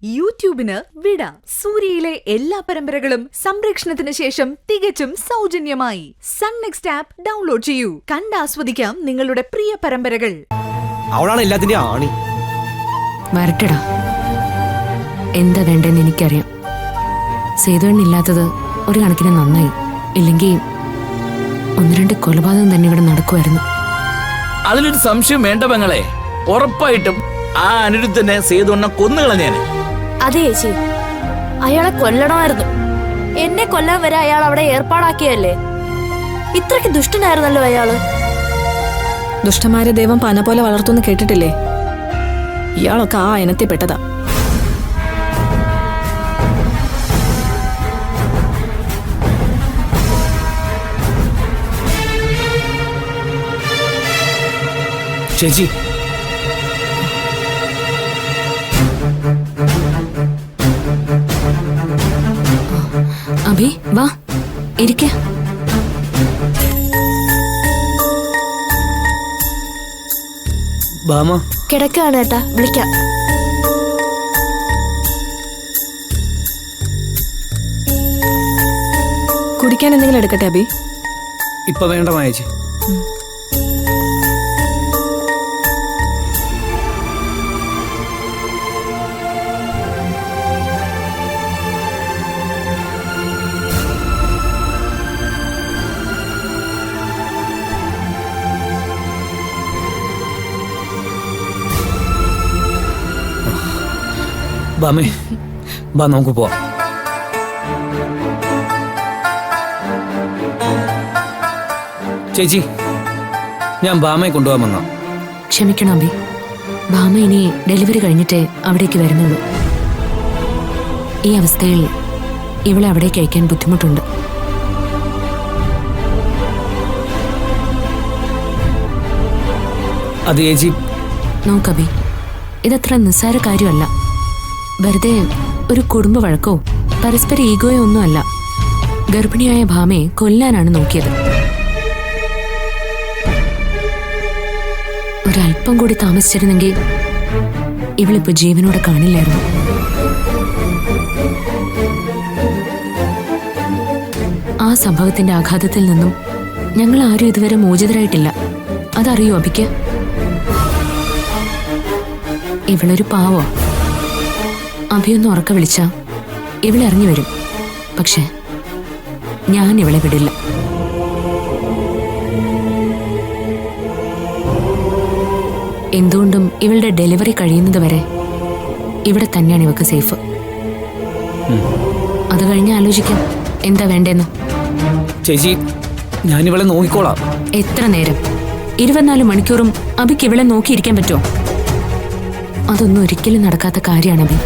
യൂട്യൂബിന് വിട. സൂര്യയിലെ എല്ലാ പരമ്പരകളും സംരക്ഷണത്തിന് ശേഷം തികച്ചും സൗജന്യമായി സൺ നെക്സ്റ്റ് ആപ്പ് ഡൗൺലോഡ് ചെയ്യൂ. കണ്ടാസ്വദിക്കാം നിങ്ങളുടെ പ്രിയ പരമ്പരകൾ. അവളാണ് എല്ലാത്തിന്റെ ആണി. വരട്ടടാ, എന്താ വേണ്ടെന്ന് എനിക്കറിയാം. സേതുവണ്ണില്ലാത്തത് ഒരു കണക്കിന് നന്നായി. ഇല്ലെങ്കിൽ ഒന്ന് രണ്ട് കൊലപാതകം തന്നെ ഇവിടെ നടക്കുമായിരുന്നു. അതിലൊരു സംശയം വേണ്ട പെങ്ങളെ. ഉറപ്പായിട്ടും ആ അനിരുദ്ധനെ സേതുവണ്ണ കൊന്നുകളഞ്ഞേനെ. അതെ ചേച്ചി, അയാളെ കൊല്ലണമായിരുന്നു. എന്നെ കൊല്ലാൻ വരെ അയാൾ അവിടെ ഏർപ്പാടാക്കിയല്ലേ. ഇത്രയ്ക്ക് ദുഷ്ടനായിരുന്നല്ലോ അയാള്. ദുഷ്ടന്മാരെ ദൈവം പന പോലെ വളർത്തുന്നു കേട്ടിട്ടില്ലേ? ഇയാളൊക്കെ ആ ഇനത്തിൽ പെട്ടതാ. ചേച്ചി, അഭി വാ ഇരിക്ക. ബാമ കിടക്കാണ് ഏട്ടാ, വിളിക്കാം. കുടിക്കാൻ എന്തെങ്കിലും എടുക്കട്ടെ അബി? ഇപ്പൊ വേണ്ട മായേച്ചി. ബാമേ, ബാ നമുക്ക് പോവാം. ചേച്ചി, ഞാൻ ബാമയെ കൊണ്ടുപോകാൻ വന്ന. ക്ഷമിക്കണം അഭി, ഭാമ ഇനി ഡെലിവറി കഴിഞ്ഞിട്ടേ അവിടേക്ക് വരുന്നുള്ളൂ. ഈ അവസ്ഥയിൽ ഇവളെ അവിടേക്ക് അയക്കാൻ ബുദ്ധിമുട്ടുണ്ട്. അത് ചേച്ചി, നോക്കബി, ഇതത്ര നിസ്സാര കാര്യമല്ല. വെറുതെ ഒരു കുടുംബ വഴക്കോ പരസ്പര ഈഗോയോ ഒന്നുമല്ല. ഗർഭിണിയായ ഭാമയെ കൊല്ലാനാണ് നോക്കിയത്. ഒരല്പം കൂടി താമസിച്ചിരുന്നെങ്കിൽ ഇവളിപ്പോ ജീവനോടെ കാണില്ലായിരുന്നു. ആ സംഭവത്തിന്റെ ആഘാതത്തിൽ നിന്നും ഞങ്ങൾ ആരും ഇതുവരെ മോചിതരായിട്ടില്ല. അതറിയോ അഭിക്ക്? ഇവളൊരു പാവോ. അഭിയൊന്ന് ഉറക്ക വിളിച്ച ഇവളെ ഇറങ്ങി വരും. പക്ഷെ ഞാൻ ഇവളെ വിടില്ല. എന്തുകൊണ്ടും ഇവളുടെ ഡെലിവറി കഴിയുന്നത് വരെ ഇവിടെ തന്നെയാണ് ഇവക്ക് സേഫ്. അത് കഴിഞ്ഞ് ആലോചിക്കാം എന്താ വേണ്ടെന്ന്. ചേച്ചി, ഞാൻ ഇവളെ നോക്കിക്കോളാം. എത്ര നേരം? 24 മണിക്കൂറും അഭിക്ക് ഇവളെ നോക്കിയിരിക്കാൻ പറ്റുമോ? അതൊന്നും ഒരിക്കലും നടക്കാത്ത കാര്യമാണ് അഭി.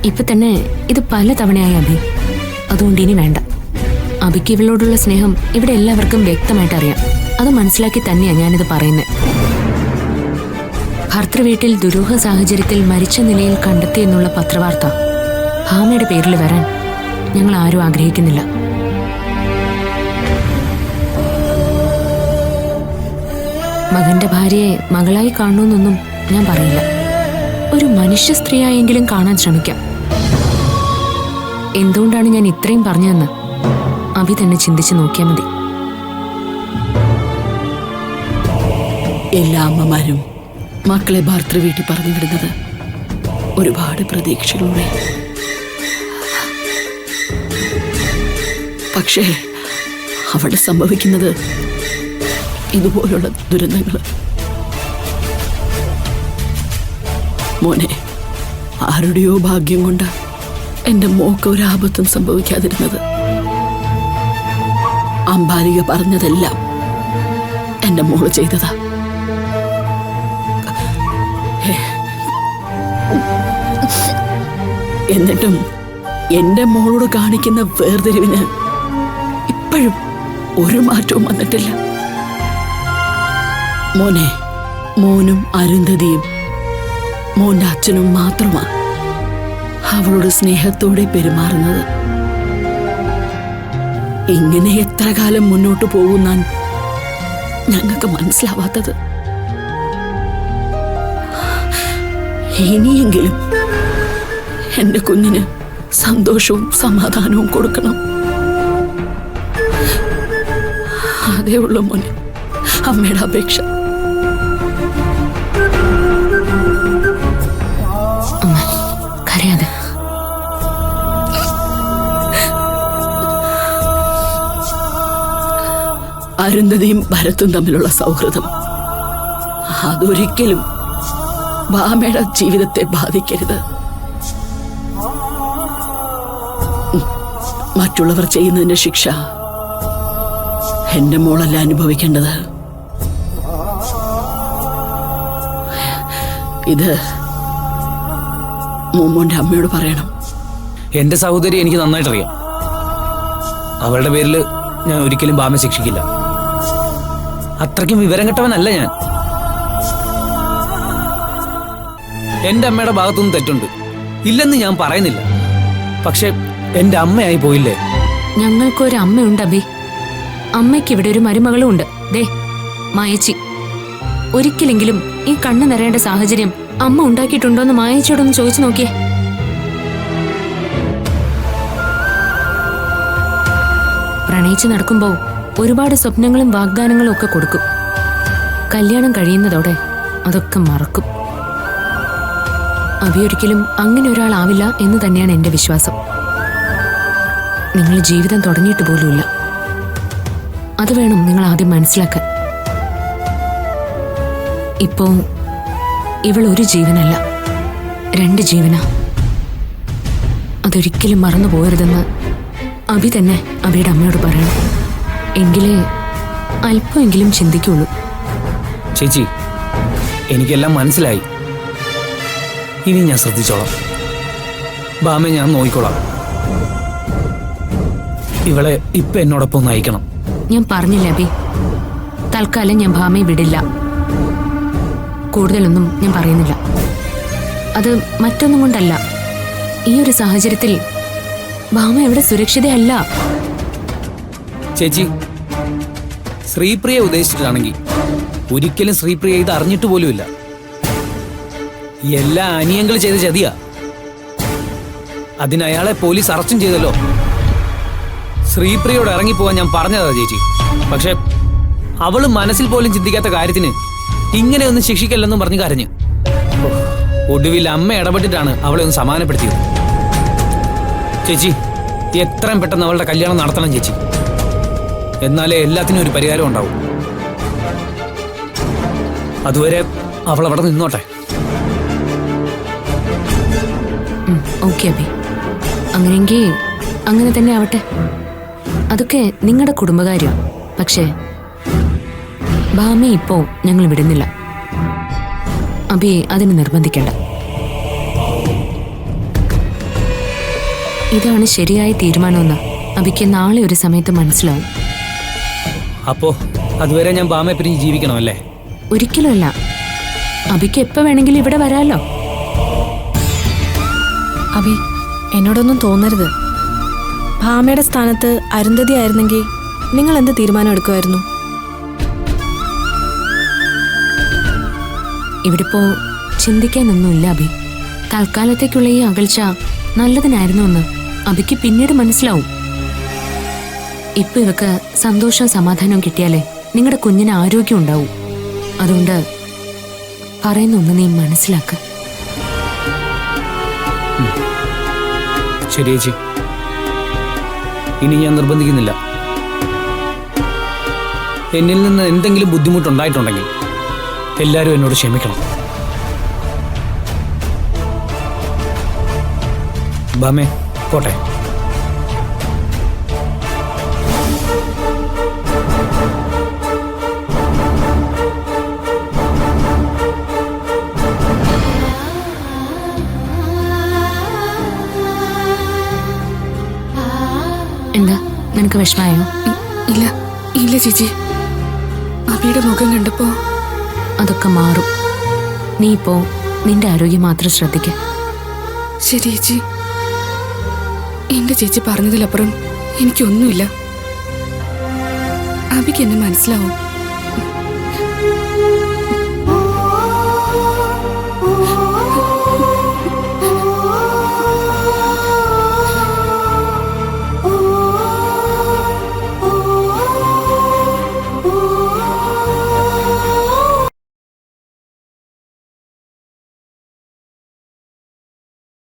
ഇപ്പൊ തന്നെ ഇത് പല തവണയായി അഭി. അതുകൊണ്ട് ഇനി വേണ്ട. അഭിക്ക് ഇവളോടുള്ള സ്നേഹം ഇവിടെ എല്ലാവർക്കും വ്യക്തമായിട്ട് അറിയാം. അത് മനസ്സിലാക്കി തന്നെയാണ് ഞാനിത് പറയുന്നത്. ഭർത്തൃവീട്ടിൽ ദുരൂഹ സാഹചര്യത്തിൽ മരിച്ച നിലയിൽ കണ്ടെത്തിയെന്നുള്ള പത്രവാർത്ത ഭാമയുടെ പേരിൽ വരാൻ ഞങ്ങൾ ആരും ആഗ്രഹിക്കുന്നില്ല. മകന്റെ ഭാര്യയെ മകളായി കാണണമെന്നൊന്നും ഞാൻ പറയില്ല. ഒരു മനുഷ്യ സ്ത്രീയായെങ്കിലും കാണാൻ ശ്രമിക്കാം. എന്തുകൊണ്ടാണ് ഞാൻ ഇത്രയും പറഞ്ഞതെന്ന് അഭി തന്നെ ചിന്തിച്ചു നോക്കിയാൽ മതി. എല്ലാ അമ്മമാരും മക്കളെ ഭർത്തൃവീട്ടിൽ പറഞ്ഞു വിടുന്നത് ഒരുപാട് പ്രതീക്ഷകളോടെ. പക്ഷേ അവിടെ സംഭവിക്കുന്നത് ഇതുപോലുള്ള ദുരന്തങ്ങൾ. മോനെ, ആരുടെയോ ഭാഗ്യം കൊണ്ട് എന്റെ മോക്ക് ഒരാപത്തും സംഭവിക്കാതിരുന്നത്. അംബാലിക പറഞ്ഞതെല്ലാം എന്റെ മോള് ചെയ്തതാ. എന്നിട്ടും എന്റെ മോളോട് കാണിക്കുന്ന വേർതിരിവിന് ഇപ്പോഴും ഒരു മാറ്റവും വന്നിട്ടില്ല. മോനെ, മോനും അരുന്ധതിയും മോന്റെ അച്ഛനും മാത്രമാ അവളോട് സ്നേഹത്തോടെ പെരുമാറുന്നത്. ഇങ്ങനെ എത്ര കാലം മുന്നോട്ട് പോകുന്നാൻ ഞങ്ങൾക്ക് മനസ്സിലാവാത്തത്. ഇനിയെങ്കിലും എന്റെ കുഞ്ഞിന് സന്തോഷവും സമാധാനവും കൊടുക്കണം. അതേ ഉള്ളൂ മോനെ അമ്മയുടെ അപേക്ഷ. അമ്മ കരയാതെ. അരുന്ധതിയും ഭരത്തും തമ്മിലുള്ള സൗഹൃദം അതൊരിക്കലും ഭാമയുടെ ജീവിതത്തെ ബാധിക്കരുത്. മറ്റുള്ളവർ ചെയ്യുന്നതിന്റെ ശിക്ഷ എന്റെ മോളല്ല അനുഭവിക്കേണ്ടത്. ഇത് മോമോന്റെ അമ്മയോട് പറയണം. എന്റെ സഹോദരി എനിക്ക് നന്നായിട്ടറിയാം. അവളുടെ പേരിൽ ഞാൻ ഒരിക്കലും ഭാമയെ ശിക്ഷിക്കില്ല. അത്രയ്ക്കും വിവരം കെട്ടവനല്ല ഞാൻ. എന്റെ അമ്മയുടെ ഭാഗത്തുനിന്ന് തെറ്റുണ്ട്, ഇല്ലെന്ന് ഞാൻ പറയുന്നില്ല. പക്ഷെ എന്റെ അമ്മയായി പോയില്ലേ. ഞങ്ങൾക്കൊരു അമ്മയുണ്ട് അബി. അമ്മയ്ക്ക് ഇവിടെ ഒരു മരുമകളും ഉണ്ട്. ദേ മായച്ചി. ഒരിക്കലെങ്കിലും ഈ കണ്ണു നിറയേണ്ട സാഹചര്യം അമ്മ ഉണ്ടാക്കിയിട്ടുണ്ടോന്ന് മായച്ചിയോടൊന്ന് ചോദിച്ചു നോക്കിയേ. പ്രണയിച്ച് നടക്കുമ്പോ ഒരുപാട് സ്വപ്നങ്ങളും വാഗ്ദാനങ്ങളും ഒക്കെ കൊടുക്കും. കല്യാണം കഴിയുന്നതോടെ അതൊക്കെ മറക്കും. അബി ഒരിക്കലും അങ്ങനെ ഒരാളാവില്ല എന്ന് തന്നെയാണ് എന്റെ വിശ്വാസം. നിങ്ങൾ ജീവിതം തുടങ്ങിയിട്ട് പോലുമില്ല. അത് വേണം നിങ്ങൾ ആദ്യം മനസ്സിലാക്കാൻ. ഇപ്പോ ഇവൾ ഒരു ജീവനല്ല, 2 ജീവനാ. അതൊരിക്കലും മറന്നു പോകരുതെന്ന് അബി തന്നെ അബിയുടെ അമ്മയോട് പറയണം. എങ്കിലേ അല്പമെങ്കിലും ചിന്തിക്കുള്ളൂ. ചേച്ചി, എനിക്കെല്ലാം മനസ്സിലായി. ഇനി ഞാൻ ശ്രദ്ധിച്ചോളാം. ഭാമയെ ഞാൻ നോക്കിക്കോളാം. ഇവളെ ഇപ്പൊ എന്നോടൊപ്പം ഒന്ന് അയക്കണം. ഞാൻ പറഞ്ഞില്ല അബി, തൽക്കാലം ഞാൻ ഭാമയെ വിടില്ല. കൂടുതലൊന്നും ഞാൻ പറയുന്നില്ല. അത് മറ്റൊന്നും കൊണ്ടല്ല. ഈ ഒരു സാഹചര്യത്തിൽ ഭാമ എവിടെ സുരക്ഷിതയല്ല. ചേച്ചി, ശ്രീപ്രിയെ ഉദ്ദേശിച്ചിട്ടാണെങ്കിൽ ഒരിക്കലും ശ്രീപ്രിയ ഇത് അറിഞ്ഞിട്ട് പോലുമില്ല. എല്ലാ അനിയങ്ങളും ചെയ്ത ചതിയാ. അതിന് അയാളെ പോലീസ് അറസ്റ്റും ചെയ്തല്ലോ. ശ്രീപ്രിയോട് ഇറങ്ങിപ്പോവാൻ ഞാൻ പറഞ്ഞതാ ചേച്ചി. പക്ഷെ അവള് മനസ്സിൽ പോലും ചിന്തിക്കാത്ത കാര്യത്തിന് ഇങ്ങനെയൊന്നും ശിക്ഷിക്കല്ലെന്നും പറഞ്ഞ് കരഞ്ഞ്. ഒടുവിൽ അമ്മ ഇടപെട്ടിട്ടാണ് അവളെ ഒന്ന് സമാധാനപ്പെടുത്തിയത്. ചേച്ചി, എത്രയും പെട്ടെന്ന് അവളുടെ കല്യാണം നടത്തണം ചേച്ചി. എന്നാലേ എല്ലാത്തിനും ഒരു പരിഹാരം ഉണ്ടാവും. അതുവരെ അവൾ അവിടെ നിന്നോട്ടെ. ഓക്കെ അബി, അങ്ങനെയെങ്കിൽ അങ്ങനെ തന്നെ ആവട്ടെ. അതൊക്കെ നിങ്ങളുടെ കുടുംബകാര്യം. പക്ഷേ ഭാമയെ ഇപ്പോ ഞങ്ങൾ വിടുന്നില്ല. അബി അതിന് നിർബന്ധിക്കണ്ട. ഇതാണ് ശരിയായ തീരുമാനമെന്ന് അബിക്ക് നാളെ ഒരു സമയത്ത് മനസ്സിലാവും. അപ്പോ അതുവരെ ഞാൻ ഭാമയെ പിരിഞ്ഞ് ജീവിക്കണമല്ലേ? ഒരിക്കലുമല്ല. അബിക്ക് എപ്പോ വേണമെങ്കിലും ഇവിടെ വരാലോ. അബി, എന്നോടൊന്നും തോന്നരുത്. ഭാമയുടെ സ്ഥാനത്ത് അരുന്ധതി ആയിരുന്നെങ്കിൽ നിങ്ങൾ എന്ത് തീരുമാനം എടുക്കുമായിരുന്നു? ഇവിടിപ്പോ ചിന്തിക്കാനൊന്നുമില്ല അബി. തൽക്കാലത്തേക്കുള്ള ഈ അകൽച്ച നല്ലതിനായിരുന്നു എന്ന് അബിക്ക് പിന്നീട് മനസ്സിലാവും. ഇപ്പൊ ഇവക്ക് സന്തോഷവും സമാധാനവും കിട്ടിയാലേ നിങ്ങളുടെ കുഞ്ഞിന് ആരോഗ്യം ഉണ്ടാവും. അതുകൊണ്ട് പറയുന്ന ഒന്ന് നീ മനസ്സിലാക്ക. ശരി ചേച്ചി, ഇനി ഞാൻ നിർബന്ധിക്കുന്നില്ല. എന്നിൽ നിന്ന് എന്തെങ്കിലും ബുദ്ധിമുട്ടുണ്ടായിട്ടുണ്ടെങ്കിൽ എല്ലാവരും എന്നോട് ക്ഷമിക്കണം. ഭാമേ, പോട്ടെ. എന്താ, നിനക്ക് വിഷമായോ? ഇല്ല ഇല്ല ചേച്ചി, അബിയുടെ മുഖം കണ്ടപ്പോ അതൊക്കെ മാറും. നീ ഇപ്പോ നിന്റെ ആരോഗ്യം മാത്രം ശ്രദ്ധിക്ക. ശരി ചേച്ചി. എന്റെ ചേച്ചി പറഞ്ഞതിലപ്പുറം എനിക്കൊന്നുമില്ല. അബിക്ക് എന്നെ മനസ്സിലാവും.